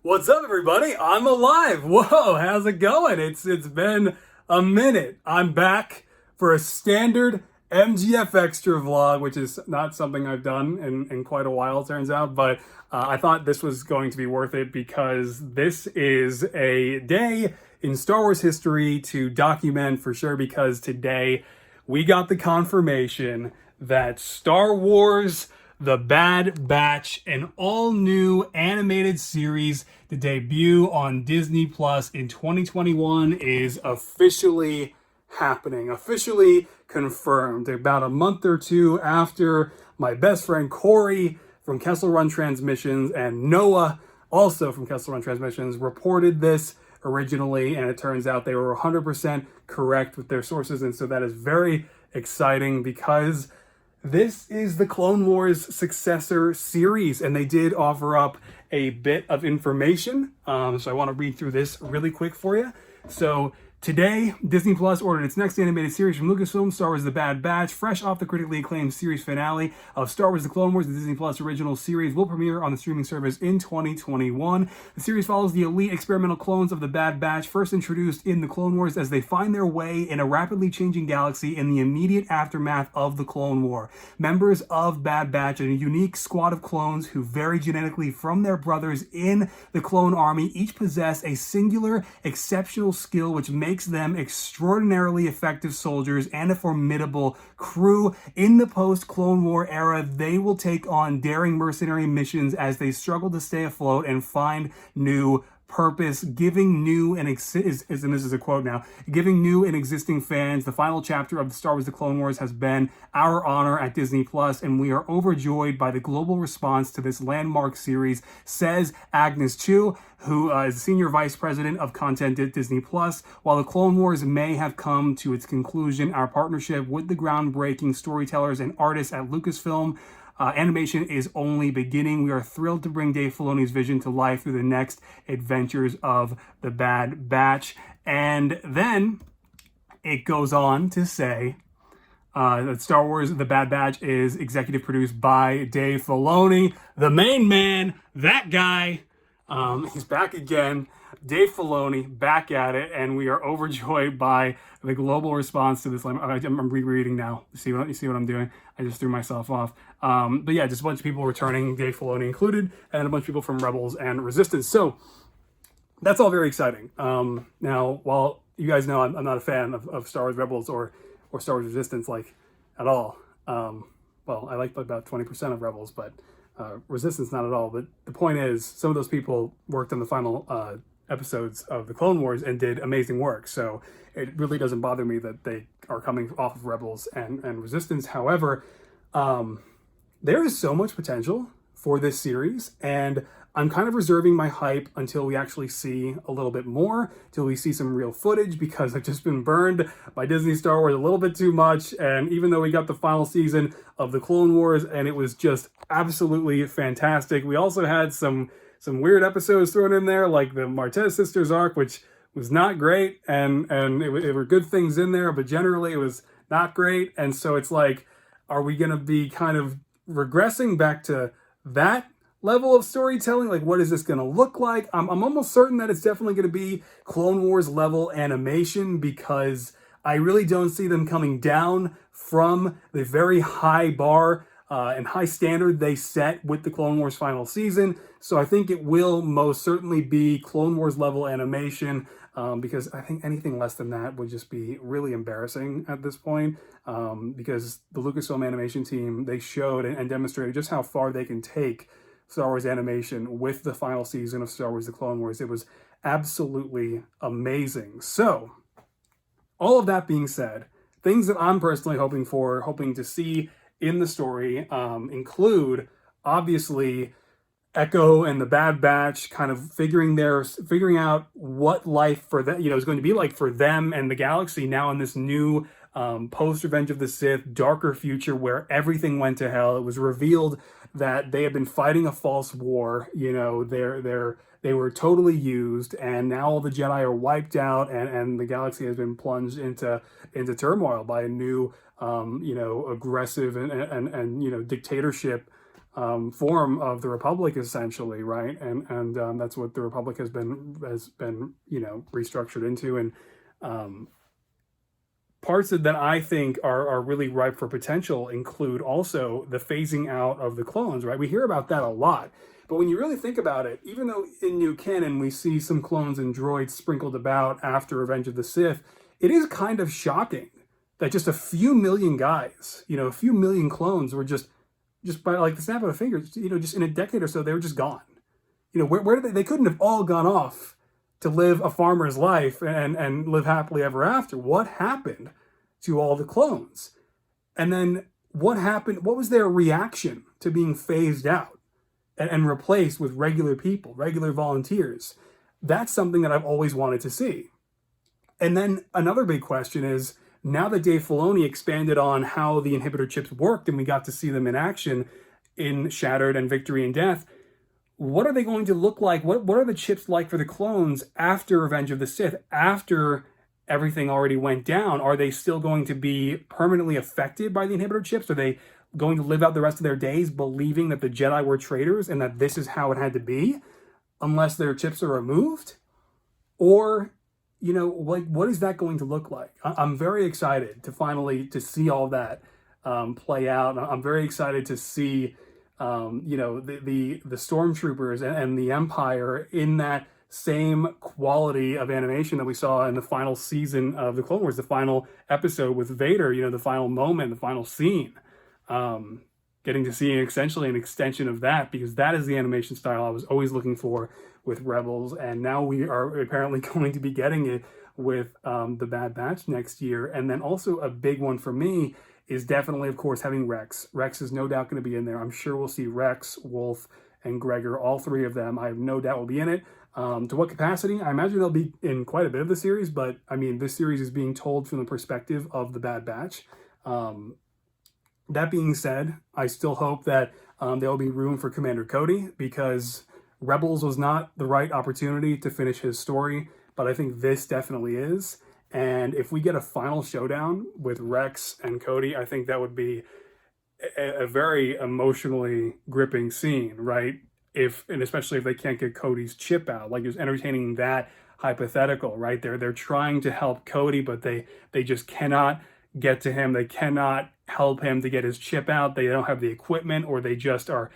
What's up, everybody? I'm alive. Whoa, how's it going? It's been a minute. I'm back for a standard MGF Extra vlog, which is not something I've done in quite a while, it turns out. But I thought this was going to be worth it because this is a day in Star Wars history to document for sure. Because today we got the confirmation that Star Wars The Bad Batch, an all-new animated series to debut on Disney Plus in 2021, is officially happening, officially confirmed. About a month or two after my best friend Corey from Kessel Run Transmissions and Noah, also from Kessel Run Transmissions, reported this originally, and it turns out they were 100% correct with their sources, and so that is very exciting because this is the Clone Wars successor series, and they did offer up a bit of information. So I want to read through this really quick for you. So today, Disney Plus ordered its next animated series from Lucasfilm, Star Wars The Bad Batch. Fresh off the critically acclaimed series finale of Star Wars The Clone Wars, the Disney Plus original series will premiere on the streaming service in 2021. The series follows the elite experimental clones of The Bad Batch, first introduced in The Clone Wars, as they find their way in a rapidly changing galaxy in the immediate aftermath of the Clone War. Members of Bad Batch, a unique squad of clones who vary genetically from their brothers in the Clone Army, each possess a singular, exceptional skill which makes them extraordinarily effective soldiers and a formidable crew. In the post-Clone War era, they will take on daring mercenary missions as they struggle to stay afloat and find new purpose, giving new and this is a quote now, giving new and existing fans the final chapter of the Star Wars The Clone Wars has been our honor at Disney Plus, and we are overjoyed by the global response to this landmark series, says Agnes Chu, who is Senior Vice President of Content at Disney Plus. While The Clone Wars may have come to its conclusion, our partnership with the groundbreaking storytellers and artists at Lucasfilm animation is only beginning. We are thrilled to bring Dave Filoni's vision to life through the next adventures of The Bad Batch. And then it goes on to say that Star Wars The Bad Batch is executive produced by Dave Filoni, the main man, that guy. He's back again. Dave Filoni back at it, and we are overjoyed by the global response to this. I'm rereading now. You see what I'm doing? I just threw myself off. But yeah, just a bunch of people returning, Dave Filoni included, and a bunch of people from Rebels and Resistance. So that's all very exciting. Now, while you guys know I'm not a fan of Star Wars Rebels or Star Wars Resistance, like, at all. Well, I like about 20% of Rebels, but Resistance not at all. But the point is, some of those people worked on the final episodes of the Clone Wars and did amazing work. So it really doesn't bother me that they are coming off of Rebels and Resistance. However, there is so much potential for this series, and I'm kind of reserving my hype until we actually see a little bit more, till we see some real footage, because I've just been burned by Disney Star Wars a little bit too much. And even though we got the final season of the Clone Wars and it was just absolutely fantastic, we also had some weird episodes thrown in there, like the Martez sisters arc, which was not great, and it were good things in there, but generally it was not great. And so it's like, are we going to be kind of regressing back to that level of storytelling? Like, what is this going to look like? I'm almost certain that it's definitely going to be Clone Wars level animation, because I really don't see them coming down from the very high bar and high standard they set with the Clone Wars final season. So I think it will most certainly be Clone Wars level animation, because I think anything less than that would just be really embarrassing at this point, because the Lucasfilm animation team, they showed and demonstrated just how far they can take Star Wars animation with the final season of Star Wars The Clone Wars. It was absolutely amazing. So all of that being said, things that I'm personally hoping to see in the story include, obviously, Echo and the Bad Batch kind of figuring out what life for them, is going to be like for them and the galaxy now in this new post Revenge of the Sith darker future where everything went to hell. It was revealed that they had been fighting a false war. They were totally used, and now all the Jedi are wiped out, and the galaxy has been plunged into turmoil by a new aggressive and dictatorship form of the Republic, essentially, right? And that's what the Republic has been restructured into. And parts that I think are really ripe for potential include also the phasing out of the clones, right? We hear about that a lot. But when you really think about it, even though in new canon we see some clones and droids sprinkled about after Revenge of the Sith, it is kind of shocking that just a few million guys, a few million clones were just by like the snap of a finger, just in a decade or so, they were just gone. Where did they couldn't have all gone off to live a farmer's life and live happily ever after. What happened to all the clones? And then what happened? What was their reaction to being phased out and replaced with regular people, regular volunteers? That's something that I've always wanted to see. And then another big question is, now that Dave Filoni expanded on how the inhibitor chips worked and we got to see them in action in Shattered and Victory and Death, what are they going to look like? What are the chips like for the clones after Revenge of the Sith, after everything already went down? Are they still going to be permanently affected by the inhibitor chips? Are they going to live out the rest of their days believing that the Jedi were traitors and that this is how it had to be unless their chips are removed? Or, what is that going to look like? I'm very excited to see all that play out. I'm very excited to see the stormtroopers and the Empire in that same quality of animation that we saw in the final season of the Clone Wars, the final episode with Vader, the final moment, the final scene. Getting to see essentially an extension of that, because that is the animation style I was always looking for with Rebels, and now we are apparently going to be getting it with the Bad Batch next year. And then also a big one for me is definitely, of course, having Rex. Rex is no doubt going to be in there. I'm sure we'll see Rex, Wolf, and Gregor, all three of them. I have no doubt will be in it. To what capacity? I imagine they'll be in quite a bit of the series, but I mean, this series is being told from the perspective of the Bad Batch. That being said, I still hope that there will be room for Commander Cody, because Rebels was not the right opportunity to finish his story, but I think this definitely is. And if we get a final showdown with Rex and Cody, I think that would be a very emotionally gripping scene, right? And especially if they can't get Cody's chip out, like just entertaining that hypothetical, right? They're trying to help Cody, but they just cannot get to him. They cannot help him to get his chip out. They don't have the equipment, or they just are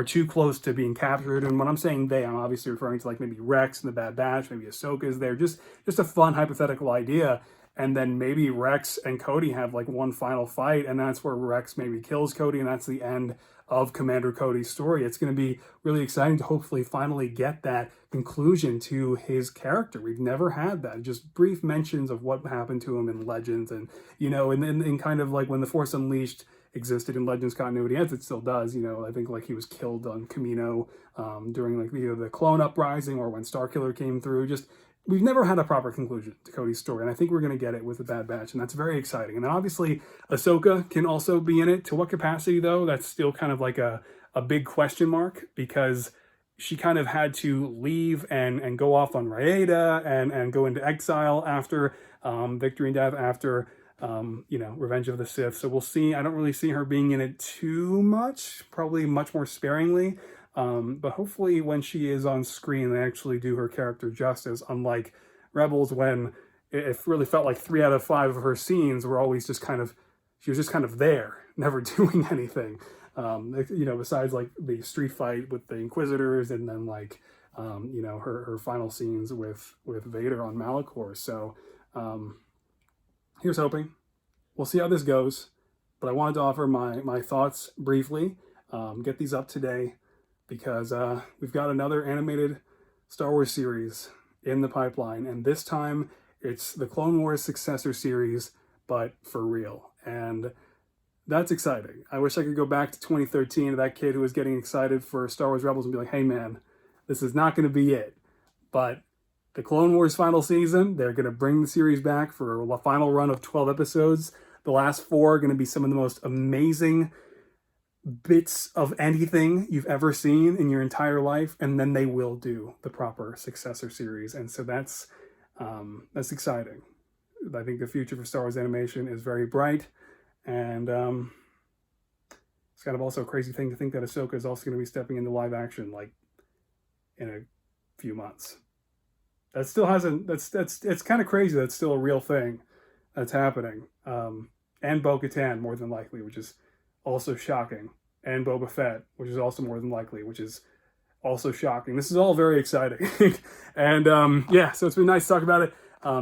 too close to being captured. And when I'm saying they, I'm obviously referring to like maybe Rex and the Bad Batch, maybe Ahsoka is there. Just a fun hypothetical idea. And then maybe Rex and Cody have like one final fight, and that's where Rex maybe kills Cody, and that's the end of Commander Cody's story. It's going to be really exciting to hopefully finally get that conclusion to his character. We've never had that. Just brief mentions of what happened to him in Legends, and in kind of like when The Force Unleashed existed in Legends continuity, as it still does. I think like he was killed on Kamino during like either the clone uprising or when Starkiller came through. We've never had a proper conclusion to Cody's story, and I think we're going to get it with the Bad Batch, and that's very exciting. And then obviously, Ahsoka can also be in it. To what capacity, though? That's still kind of like a big question mark, because she kind of had to leave and go off on Raeda and go into exile after Victory and Death, after Revenge of the Sith. So we'll see. I don't really see her being in it too much, probably much more sparingly. But hopefully when she is on screen, they actually do her character justice, unlike Rebels, when it really felt like 3 out of 5 of her scenes were always she was just kind of there, never doing anything. Besides like the street fight with the Inquisitors, and then like, her final scenes with Vader on Malachor. So here's hoping. We'll see how this goes. But I wanted to offer my thoughts briefly, get these up today, because we've got another animated Star Wars series in the pipeline, and this time it's the Clone Wars successor series, but for real. And that's exciting. I wish I could go back to 2013 to that kid who was getting excited for Star Wars Rebels and be like, hey man, this is not going to be it. But the Clone Wars final season, they're going to bring the series back for a final run of 12 episodes. The last 4 are going to be some of the most amazing bits of anything you've ever seen in your entire life, and then they will do the proper successor series. And so that's exciting. I think the future for Star Wars animation is very bright, and It's kind of also a crazy thing to think that Ahsoka is also going to be stepping into live action like in a few months. That still hasn't. It's kind of crazy. That's still a real thing that's happening. And Bo-Katan more than likely, which is also shocking. And Boba Fett, which is also more than likely, which is also shocking. This is all very exciting. And yeah, so it's been nice to talk about it.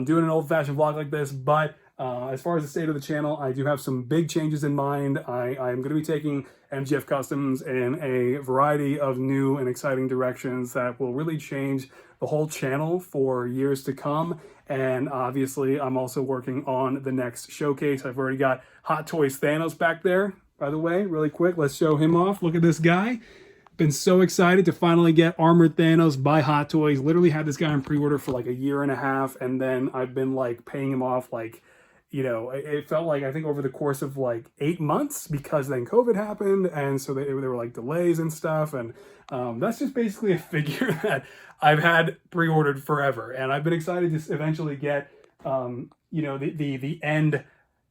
Doing an old-fashioned vlog like this, but as far as the state of the channel, I do have some big changes in mind. I'm going to be taking MGF Customs in a variety of new and exciting directions that will really change the whole channel for years to come. And obviously, I'm also working on the next showcase. I've already got Hot Toys Thanos back there, by the way, really quick. Let's show him off. Look at this guy. Been so excited to finally get Armored Thanos by Hot Toys. Literally had this guy on pre-order for like a year and a half, and then I've been like paying him off like, you know, it felt like I think over the course of like 8 months, because then COVID happened, and so there were like delays and stuff, and that's just basically a figure that I've had pre-ordered forever, and I've been excited to eventually get, you know, the end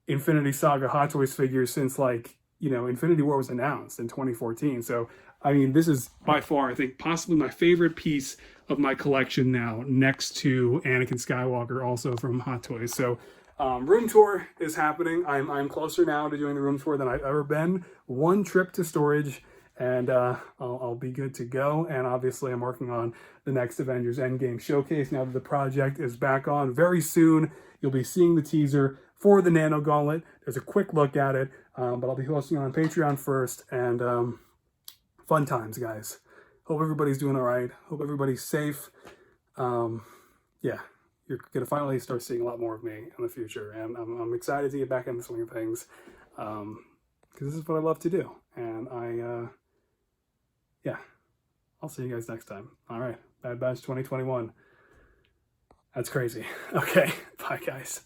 Infinity Saga Hot Toys figure since like, you know, Infinity War was announced in 2014. So I mean, this is by far, I think, possibly my favorite piece of my collection now, next to Anakin Skywalker, also from Hot Toys. So room tour is happening. I'm closer now to doing the room tour than I've ever been. One trip to storage, and I'll be good to go. And obviously, I'm working on the next Avengers Endgame showcase now that the project is back on. Very soon, you'll be seeing the teaser for the Nano Gauntlet. There's a quick look at it, but I'll be hosting on Patreon first, and fun times, guys. Hope everybody's doing all right. Hope everybody's safe. Yeah, you're gonna finally start seeing a lot more of me in the future, and I'm excited to get back in the swing of things, because this is what I love to do. And yeah, I'll see you guys next time. All right, Bad Batch 2021. That's crazy. Okay, bye, guys.